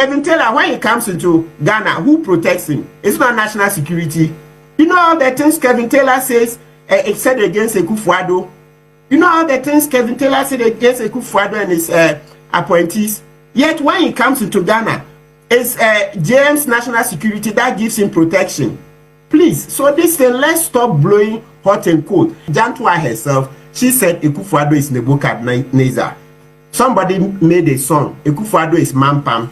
Kevin Taylor, when he comes into Ghana, who protects him? It's not national security. You know all the things Kevin Taylor says said against Akufo-Addo. You know all the things Kevin Taylor said against Akufo-Addo and his appointees. Yet when he comes into Ghana, it's James National Security that gives him protection. Please, so this thing, let's stop blowing hot and cold. Jantua herself, she said Akufo-Addo is Nebuchadnezzar. Somebody made a song, Akufo-Addo is Mampam.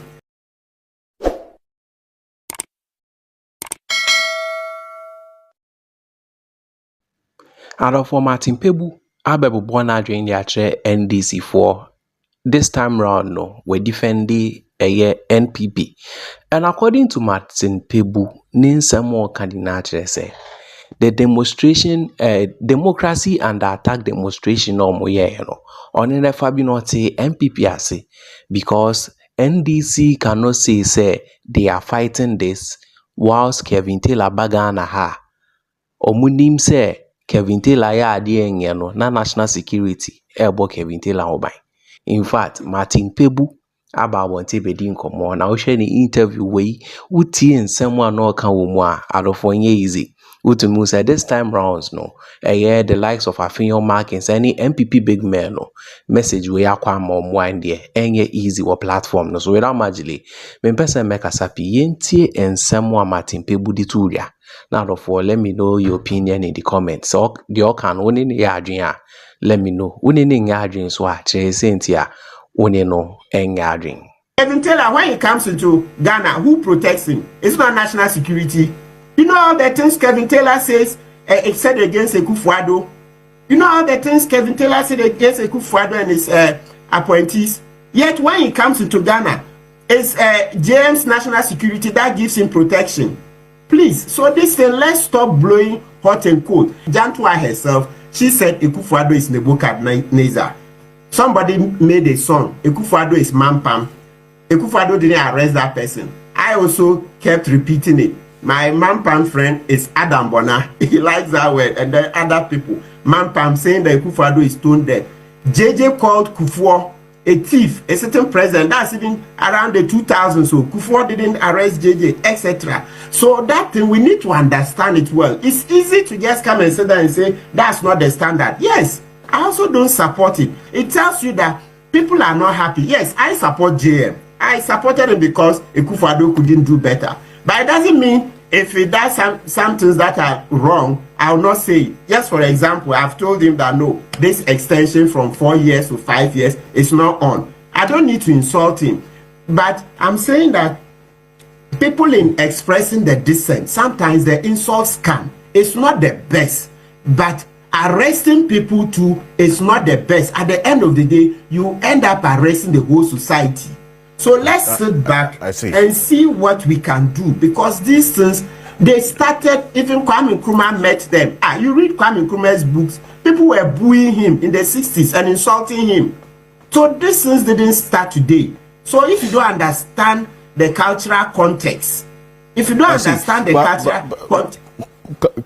And for Martin Kpebu, Abebu Bona join the NDC for this time round, no, we defend the NPP. And according to Martin Kpebu, Ninsamo candidate say the demonstration, democracy and attack demonstration no more on the Fabinote NPP ase because NDC cannot say they are fighting this whilst Kevin Taylor bagana ha. Omunim say Kevin Taylor ya ade enye no na national security ebo Kevin Taylor oban. In fact, Martin Kpebu aba wonte bedi nkomo na wo hwe ni interview wey utie nsem a no ka wo mu a adofo nye easy. Utumu say this time rounds no the likes of Afinyo Markin any MPP big man no message we akwa ma omo ande enye easy or platform no so we don't magically me person make asapi yentie ensem a Martin Kpebu di turia. Now therefore let me know your opinion in the comments. So the okan woni ni adwen a let me know. Woni ni adwen so a chere sentia woni no adwen. Kevin Taylor, when he comes into Ghana, who protects him? It's not national security. You know all the things Kevin Taylor says said against Akufo-Addo. You know all the things Kevin Taylor said against Akufo-Addo and his appointees. Yet when he comes into Ghana, it's James National Security that gives him protection. Please, so this thing, let's stop blowing hot and cold. Jantua herself, she said Akufo-Addo is Nebuchadnezzar. Somebody made a song, Akufo-Addo is Mampam. Akufo-Addo didn't arrest that person. I also kept repeating it. My Mampam friend is Adam Bona. He likes that word. And then other people. Mampam saying that Akufo-Addo is stone dead. JJ called Kufuor a thief, a certain president. That's even around the 2000s. So Kufuor didn't arrest JJ, etc. So that thing, we need to understand it well. It's easy to just come and sit there and say, that's not the standard. Yes, I also don't support it. It tells you that people are not happy. Yes, I support JM. I supported him because Akufo-Addo couldn't do better. But it doesn't mean if he does some things that are wrong, I will not say it. Just for example, I've told him that no, this extension from 4 years to 5 years is not on. I don't need to insult him. But I'm saying that people in expressing the dissent, sometimes the insults come. It's not the best. But arresting people too is not the best. At the end of the day, you end up arresting the whole society. So let's sit back and see what we can do, because these things, they started, even Kwame Nkrumah met them. You read Kwame Nkrumah's books, people were booing him in the 60s and insulting him. So these things didn't start today. So if you don't understand the cultural context, if you don't understand the cultural context,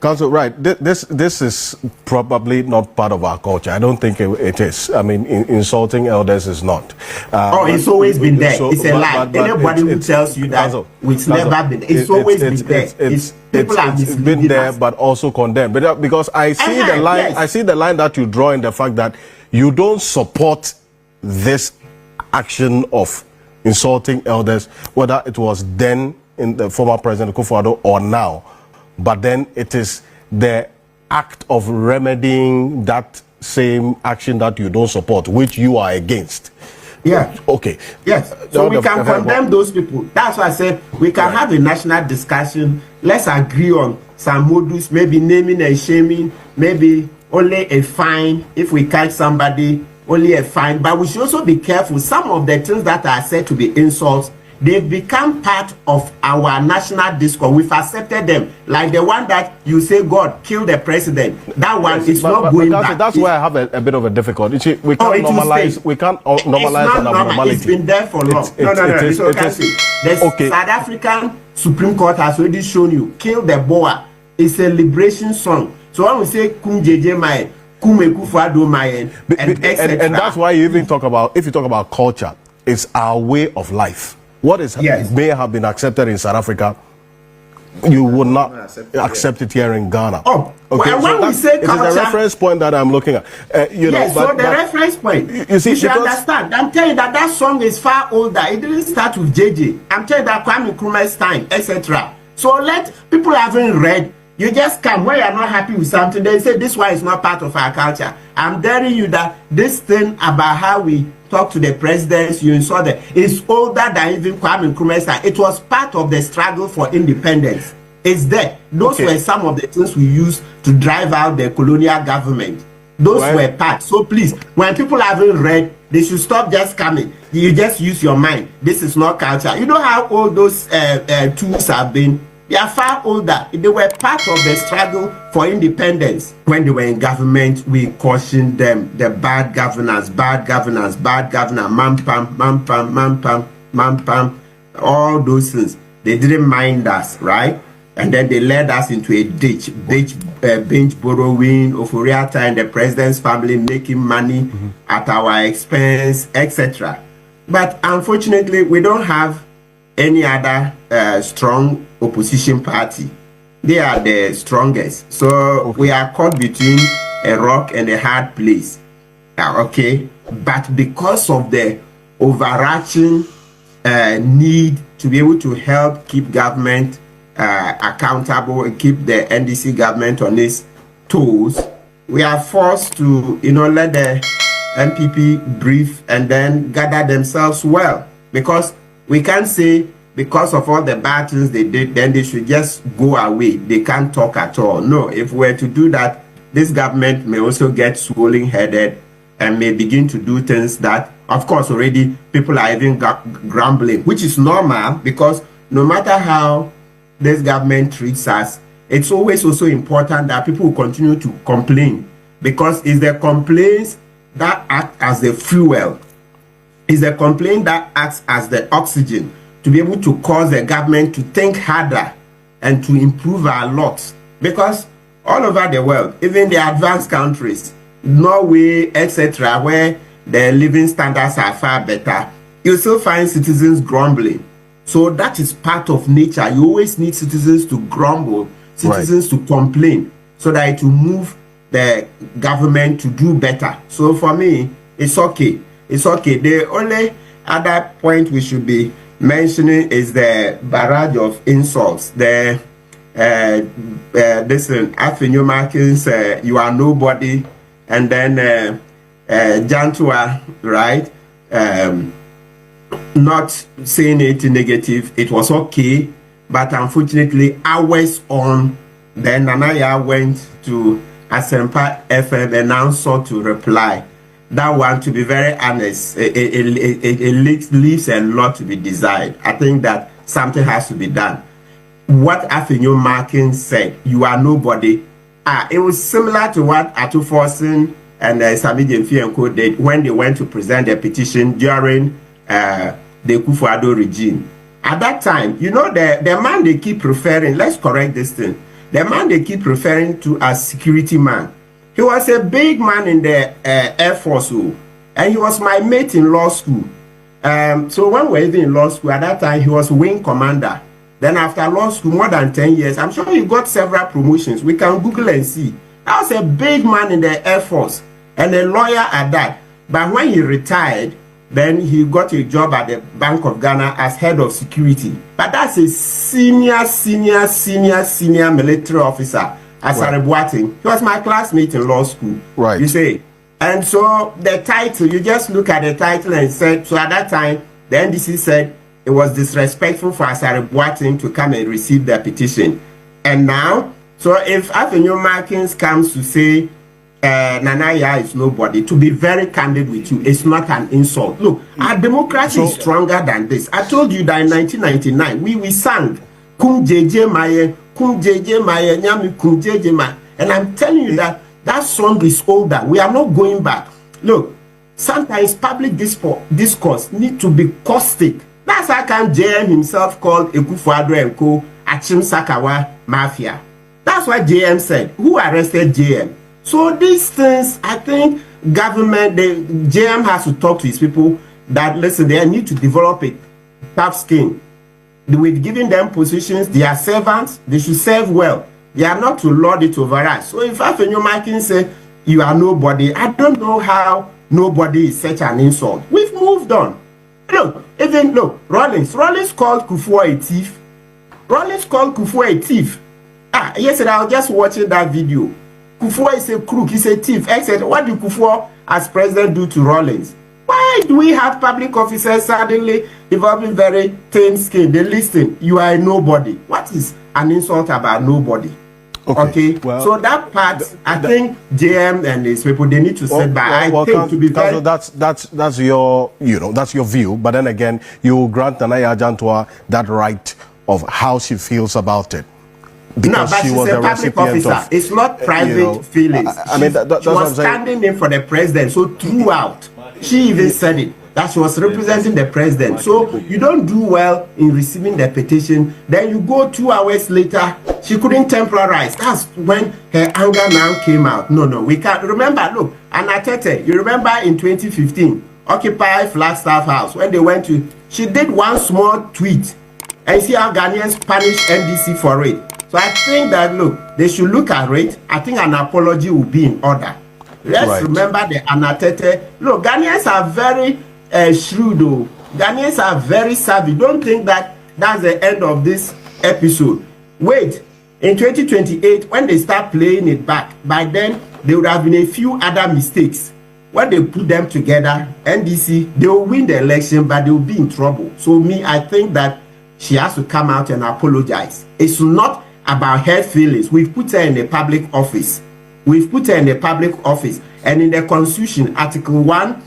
Council, right? This is probably not part of our culture. I don't think it is. I mean, insulting elders is not. It's always been there. So, it's a lie. Anybody who tells you that it's never been. It's always been there. It's been there, but also condemned. But because I see the line, yes. I see the line that you draw in the fact that you don't support this action of insulting elders, whether it was then in the former President Akufo-Addo or now. But then it is the act of remedying that same action that you don't support, which you are against. Yeah. Okay. Yes. So we can condemn those people. That's why I said we can have a national discussion. Let's agree on some modus, maybe naming and shaming, maybe only a fine. If we catch somebody, only a fine. But we should also be careful. Some of the things that are said to be insults, they've become part of our national discourse. We've accepted them. Like the one that you say, God, kill the president. That one is not going back. That's why I have a bit of a difficulty. We can't normalize. We can't normalize an abnormality. It's been there for long. No. The South African Supreme Court has already shown you, kill the boa. It's a liberation song. So when we say, Kum JJ Mayen, Kum Akufo-Addo Mayen, and that's why you even talk about, if you talk about culture, it's our way of life. what is may have been accepted in South Africa, you would not accept it here in Ghana. Oh, okay. Well, when we say culture, it is the reference point that I'm looking at. So the reference point. You see, you should understand. I'm telling you that song is far older. It didn't start with JJ. I'm telling you that Kwame Nkrumah's time, etc. So let people haven't read. You just come when you're not happy with something. They say this one is not part of our culture. I'm telling you that this thing about how we talk to the presidents, you saw that it's older than even Kwame Nkrumah's time. It was part of the struggle for independence. It's there. Those were some of the things we used to drive out the colonial government. Those were part. So please, when people haven't read, they should stop just coming. You just use your mind. This is not culture. You know how old those tools have been? They are far older. They were part of the struggle for independence. When they were in government, we cautioned them, the bad governance, mampam, all those things. They didn't mind us, right? And then they led us into a ditch, binge borrowing, Oforiata and the president's family making money at our expense, etc. But unfortunately, we don't have any other strong opposition party. They are the strongest. So we are caught between a rock and a hard place. Okay? But because of the overarching need to be able to help keep government accountable and keep the NDC government on its toes, we are forced to, let the MPP brief and then gather themselves well. Because we can't say because of all the bad things they did, then they should just go away. They can't talk at all. No, if we were to do that, this government may also get swollen-headed and may begin to do things that, of course, already people are even grumbling, which is normal because no matter how this government treats us, it's always also important that people will continue to complain because it's the complaints that act as the fuel. It's the complaint that acts as the oxygen to be able to cause the government to think harder and to improve our lot. Because all over the world, even the advanced countries, Norway, etc., where the living standards are far better, you still find citizens grumbling. So that is part of nature. You always need citizens to grumble, citizens to complain, so that it will move the government to do better. So for me, it's okay. It's okay. The only other point we should be mentioning is the barrage of insults. Listen, Afinyo Markins, you are nobody, and then Jantua, right? Not saying it negative, it was okay, but unfortunately, hours on, then Nanaya went to Asempa FM and now sought to reply. That one, to be very honest, it leaves a lot to be desired. I think that something has to be done. What Afinyo Markin said, you are nobody. It was similar to what Atu Forsen and Sami Jemfi and Co did when they went to present their petition during the Kufuor regime. At that time, the man they keep referring, let's correct this thing, the man they keep referring to as security man, he was a big man in the Air Force, and he was my mate in law school. So when we were even in law school, at that time, he was wing commander. Then after law school, more than 10 years, I'm sure he got several promotions. We can Google and see. That was a big man in the Air Force and a lawyer at that. But when he retired, then he got a job at the Bank of Ghana as head of security. But that's a senior military officer. Asare Boateng. He was my classmate in law school. Right. You see. And so the title, you just look at the title and said, so at that time, the NDC said it was disrespectful for Asare Boateng to come and receive the petition. And now, so if Afinyo Markins comes to say, Nanaya is nobody, to be very candid with you, it's not an insult. Look, our democracy is stronger than this. I told you that in 1999, we sang, Kum JJ Maye, Kum JJ Maye, Nyami Kum JJ Maye. And I'm telling you that that song is older. We are not going back. Look, sometimes public discourse need to be caustic. That's how come JM himself called Ekufuor and Co. Achim Sakawa Mafia. That's what JM said. Who arrested JM? So these things, I think government, the JM has to talk to his people that, listen, they need to develop a tough skin. With giving them positions, they are servants, they should serve well. They are not to lord it over us. So if Afenyo Markin say you are nobody, I don't know how nobody is such an insult. We've moved on. Look, Rawlings called Kufuor a thief. Rawlings called Kufuor a thief. Yesterday I was just watching that video. Kufuor is a crook, he's a thief, etc. What did Kufuor as president do to Rawlings? Why do we have public officers suddenly developing very thin skin? They listen, you are a nobody. What is an insult about nobody? Okay. Well, so that part, I think JM and his people, they need to set by. I think to be very... that's your, that's your view. But then again, you grant Nana Ajantua that right of how she feels about it. Because but she was a public officer. It's not private feelings. I mean, she was standing in for the president. So throughout, she even said it, that she was representing the president. So you don't do well in receiving the petition. Then you go 2 hours later, she couldn't temporize. That's when her anger now came out. No, we can't. Remember, look, Anatete, you remember in 2015, Occupy Flagstaff House, when they went to, she did one small tweet, and see how Ghanaians punish NDC for it. So I think that, look, they should look at it. I think an apology will be in order. Let's remember the Anatete. Look, Ghanaians are very shrewd, though. Ghanaians are very savvy. Don't think that that's the end of this episode. Wait, in 2028, when they start playing it back, by then, there would have been a few other mistakes. When they put them together, NDC, they will win the election, but they will be in trouble. So I think that she has to come out and apologize. It's not about her feelings. We've put her in a public office. And in the Constitution, Article 1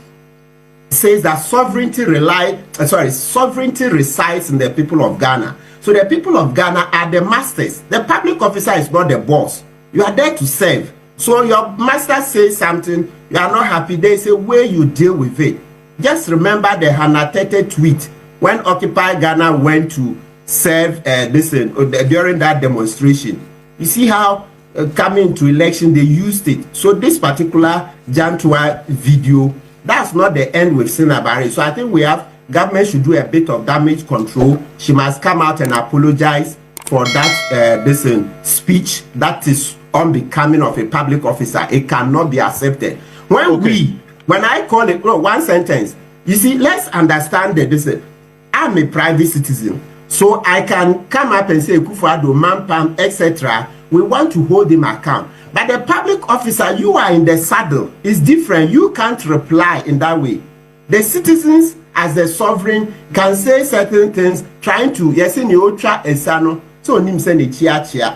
says that sovereignty resides in the people of Ghana. So the people of Ghana are the masters. The public officer is not the boss. You are there to serve. So your master says something, you are not happy, there is a way you deal with it. Just remember the Hanatete tweet when Occupy Ghana went to serve during that demonstration. You see how coming to election they used it. So this particular Jantua video, that's not the end we've seen about it. So I think government should do a bit of damage control. She must come out and apologize for that speech that is unbecoming of a public officer. It cannot be accepted. When I call it, one sentence, you see, let's understand that I'm a private citizen. So I can come up and say, Kufuor, Mampam, etc. We want to hold him account. But the public officer, you are in the saddle. It's different. You can't reply in that way. The citizens, as the sovereign, can say certain things, trying to,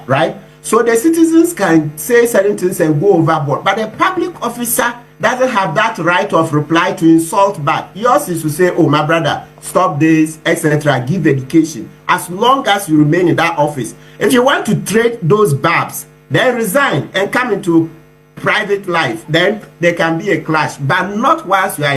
right? So the citizens can say certain things and go overboard. But the public officer doesn't have that right of reply to insult back. Yours is to say, oh, my brother, stop this, etc. Give education. As long as you remain in that office. If you want to trade those barbs, then resign and come into private life. Then there can be a clash. But not whilst you are